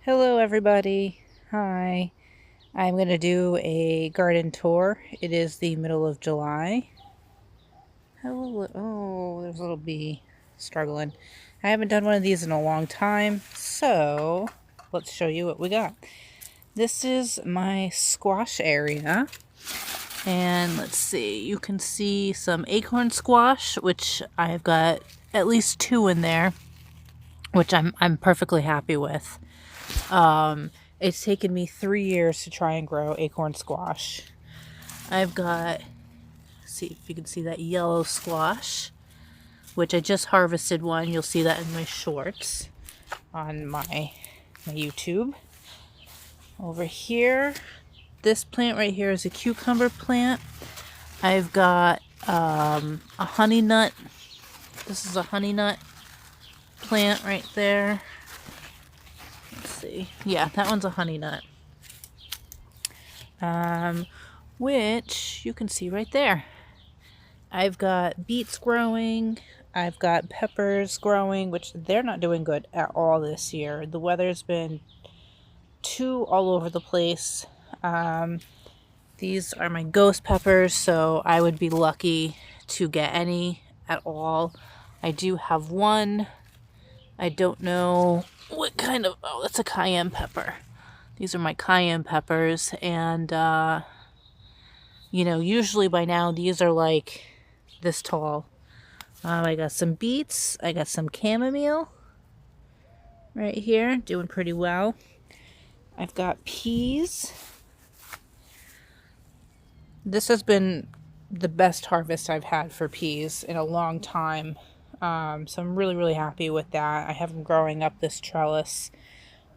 Hello everybody. Hi. I'm going to do a garden tour. It is the middle of July. Hello. Oh, there's a little bee struggling. I haven't done one of these in a long time, so let's show you what we got. This is my squash area. And let's see, you can see some acorn squash, which I've got at least 2 in there, which I'm perfectly happy with. It's taken me 3 years to try and grow acorn squash. I've got, see if you can see that yellow squash, which I just harvested one. You'll see that in my shorts on my YouTube. Over here, this plant right here is a cucumber plant. I've got a honey nut. This is a honey nut plant right there. See. Yeah, that one's a honey nut. Which you can see right there. I've got beets growing. I've got peppers growing, which they're not doing good at all this year. The weather's been too all over the place. These are my ghost peppers, so I would be lucky to get any at all. I do have one. I don't know what kind of, oh, that's a cayenne pepper. These are my cayenne peppers, and usually by now these are like this tall. I got some beets. I got some chamomile right here, doing pretty well. I've got peas. This has been the best harvest I've had for peas in a long time. So I'm really, really happy with that. I have them growing up this trellis,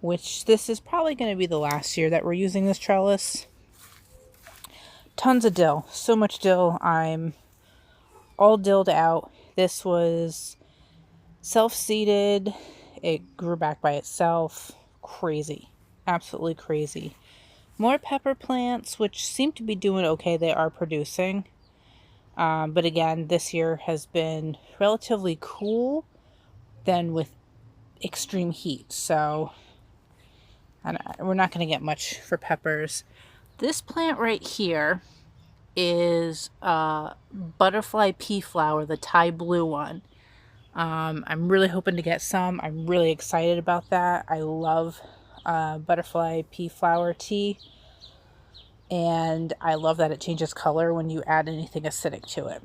which this is probably going to be the last year that we're using this trellis. Tons of dill. So much dill. I'm all dilled out. This was self-seeded. It grew back by itself. Crazy. Absolutely crazy. More pepper plants, which seem to be doing okay. They are producing. But again, this year has been relatively cool than with extreme heat. So we're not going to get much for peppers. This plant right here is butterfly pea flower, the Thai blue one. I'm really hoping to get some. I'm really excited about that. I love butterfly pea flower tea. And I love that it changes color when you add anything acidic to it.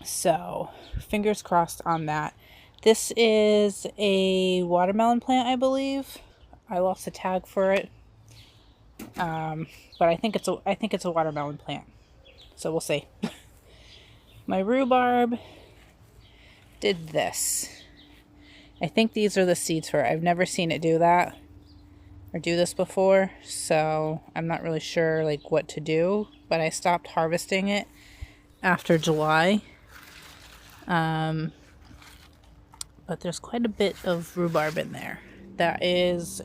So, fingers crossed on that. This is a watermelon plant, I believe. I lost a tag for it. But I think it's a watermelon plant. So we'll see. My rhubarb did this. I think these are the seeds for it. I've never seen it do that or do this before, so I'm not really sure what to do, but I stopped harvesting it after July. But there's quite a bit of rhubarb in there. That is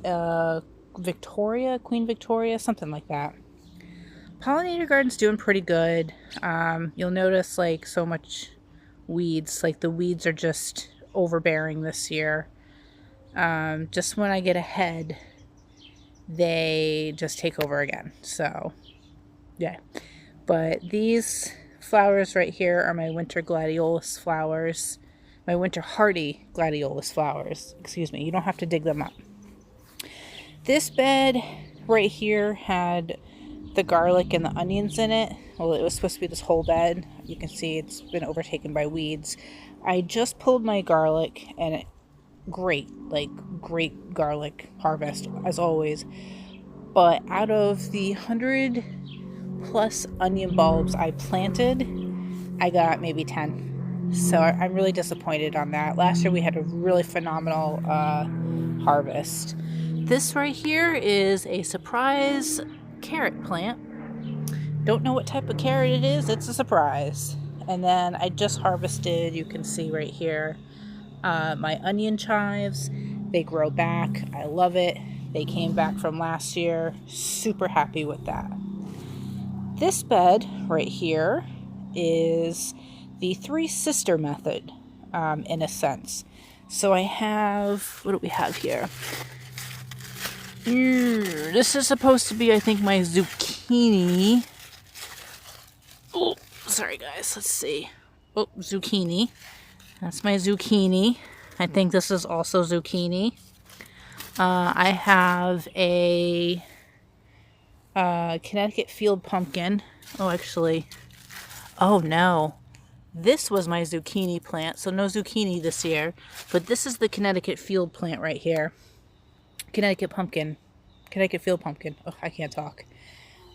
Victoria, Queen Victoria, something like that. Pollinator garden's doing pretty good. You'll notice so much weeds. The weeds are just overbearing this year. Just when I get ahead, they just take over again. So, yeah. But these flowers right here are my winter gladiolus flowers. My winter hardy gladiolus flowers. Excuse me. You don't have to dig them up. This bed right here had the garlic and the onions in it. Well, it was supposed to be this whole bed. You can see it's been overtaken by weeds. I just pulled my garlic, and great garlic harvest as always. But out of the 100 plus onion bulbs I planted, I got maybe 10. So I'm really disappointed on that. Last year we had a really phenomenal harvest. This right here is a surprise carrot plant. Don't know what type of carrot it is. It's a surprise. And then I just harvested, you can see right here, my onion chives. They grow back. I love it. They came back from last year. Super happy with that. This bed right here is the three sister method, in a sense. So I have, what do we have here? This is supposed to be, I think, my zucchini. Oh, sorry guys, let's see. Oh, zucchini. That's my zucchini. I think this is also zucchini. I have a Connecticut field pumpkin. Oh, actually, oh no. This was my zucchini plant, so no zucchini this year. But this is the Connecticut field plant right here. Connecticut pumpkin. Connecticut field pumpkin. Oh, I can't talk.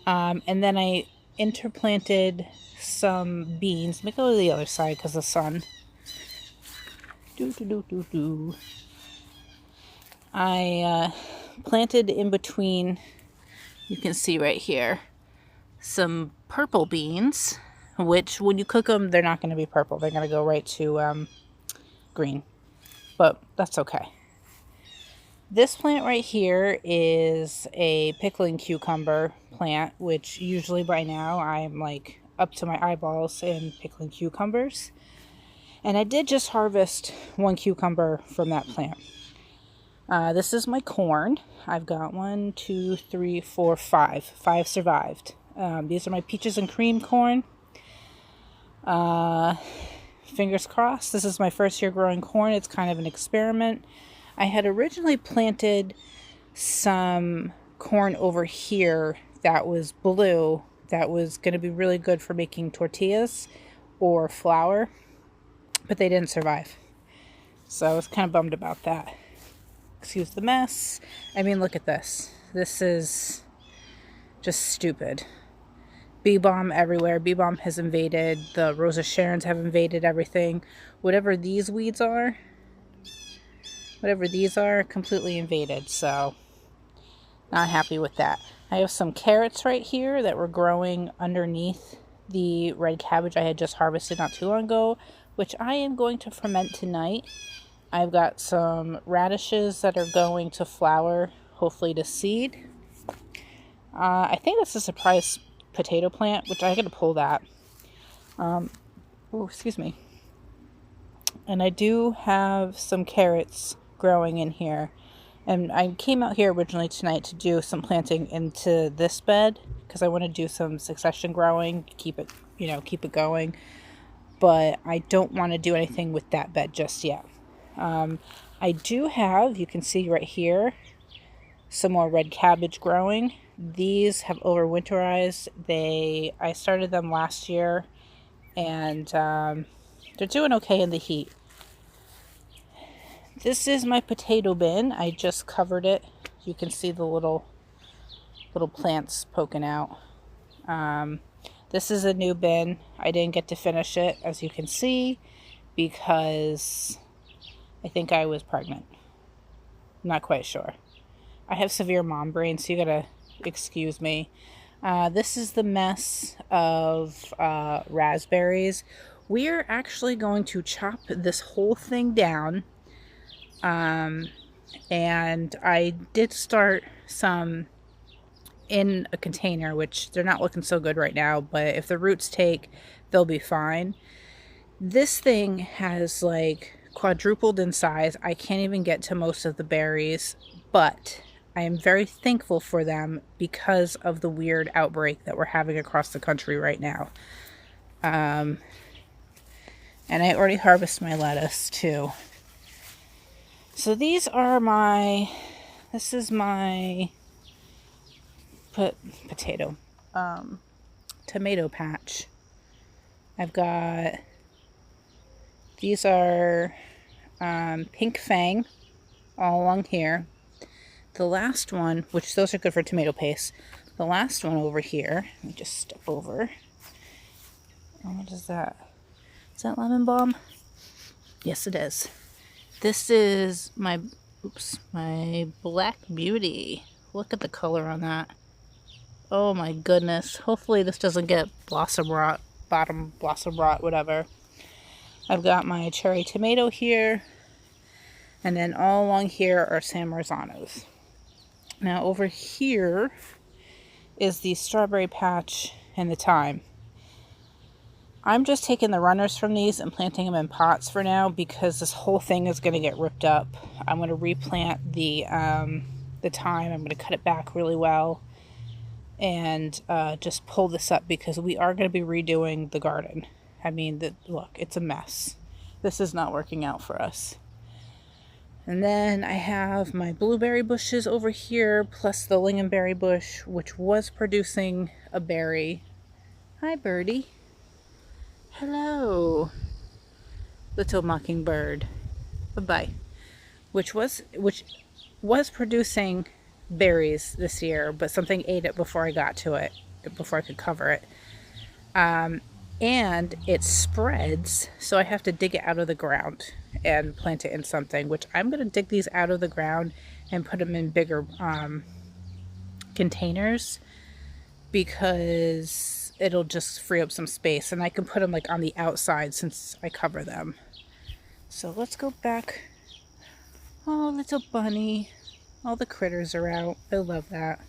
And then I interplanted some beans. Let me go to the other side because of the sun. I planted in between, you can see right here, some purple beans, which when you cook them, they're not going to be purple. They're going to go right to green, but that's okay. This plant right here is a pickling cucumber plant, which usually by now I'm like up to my eyeballs in pickling cucumbers. And I did just harvest one cucumber from that plant. This is my corn. I've got 1, 2, 3, 4, 5. 5 survived. These are my peaches and cream corn. Fingers crossed. This is my first year growing corn. It's kind of an experiment. I had originally planted some corn over here that was blue, that was going to be really good for making tortillas or flour, but they didn't survive. So I was kind of bummed about that. Excuse the mess. I mean, look at this. This is just stupid. Bee balm everywhere. Bee balm has invaded. The Rosa Sharons have invaded everything. Whatever these weeds are, completely invaded. So, not happy with that. I have some carrots right here that were growing underneath the red cabbage I had just harvested not too long ago, which I am going to ferment tonight. I've got some radishes that are going to flower, hopefully to seed. I think that's a surprise potato plant, which I gotta pull that. Oh, excuse me. And I do have some carrots growing in here. And I came out here originally tonight to do some planting into this bed because I want to do some succession growing, keep it going. But I don't want to do anything with that bed just yet. I do have, you can see right here, some more red cabbage growing. These have overwinterized. I started them last year, and they're doing okay in the heat. This is my potato bin. I just covered it. You can see the little plants poking out. This is a new bin. I didn't get to finish it, as you can see, because I think I was pregnant. I'm not quite sure. I have severe mom brain, so you gotta excuse me. This is the mess of raspberries. We are actually going to chop this whole thing down. And I did start some in a container, which they're not looking so good right now, but if the roots take, they'll be fine. This thing has like quadrupled in size. I can't even get to most of the berries, but I am very thankful for them because of the weird outbreak that we're having across the country right now. And I already harvested my lettuce too. So this is my tomato patch. I've got, these are pink fang all along here. The last one, which those are good for tomato paste. The last one over here, let me just step over. Oh, what is that? Is that lemon balm? Yes, it is. This is my Black Beauty. Look at the color on that. Oh my goodness. Hopefully this doesn't get blossom rot, whatever. I've got my cherry tomato here. And then all along here are San Marzanos. Now over here is the strawberry patch and the thyme. I'm just taking the runners from these and planting them in pots for now because this whole thing is going to get ripped up. I'm going to replant the the time. I'm going to cut it back really well and just pull this up because we are going to be redoing the garden. I mean, look, it's a mess. This is not working out for us. And then I have my blueberry bushes over here, plus the lingonberry bush, which was producing a berry. Hi, birdie. Hello, little mockingbird. Bye-bye. Which was producing berries this year, but something ate it before I got to it, before I could cover it. And it spreads, so I have to dig it out of the ground and plant it in something, which I'm going to dig these out of the ground and put them in bigger containers, because it'll just free up some space, and I can put them like on the outside since I cover them. So let's go back. Oh, little bunny. All the critters are out. I love that.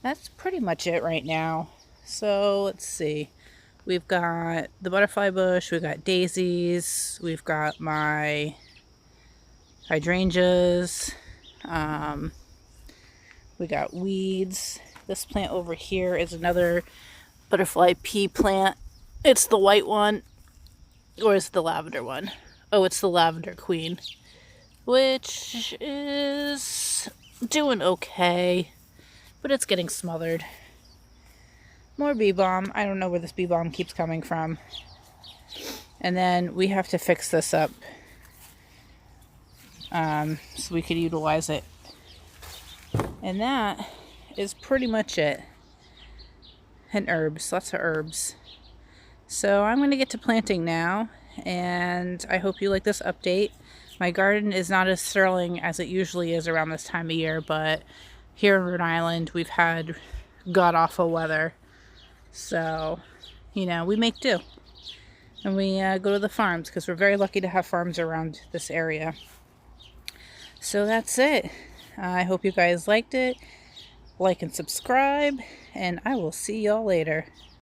That's pretty much it right now. So let's see. We've got the butterfly bush, we've got daisies, we've got my hydrangeas, we got weeds. This plant over here is another butterfly pea plant. It's the white one, or is it the lavender one? Oh, it's the lavender queen, which is doing okay, but it's getting smothered. More bee balm. I don't know where this bee balm keeps coming from. And then we have to fix this up so we could utilize it. And that is pretty much it. And herbs. Lots of herbs. So I'm going to get to planting now. And I hope you like this update. My garden is not as sterling as it usually is around this time of year, but here in Rhode Island we've had god-awful weather. So, you know, we make do. And we go to the farms because we're very lucky to have farms around this area. So that's it. I hope you guys liked it. Like and subscribe, and I will see y'all later.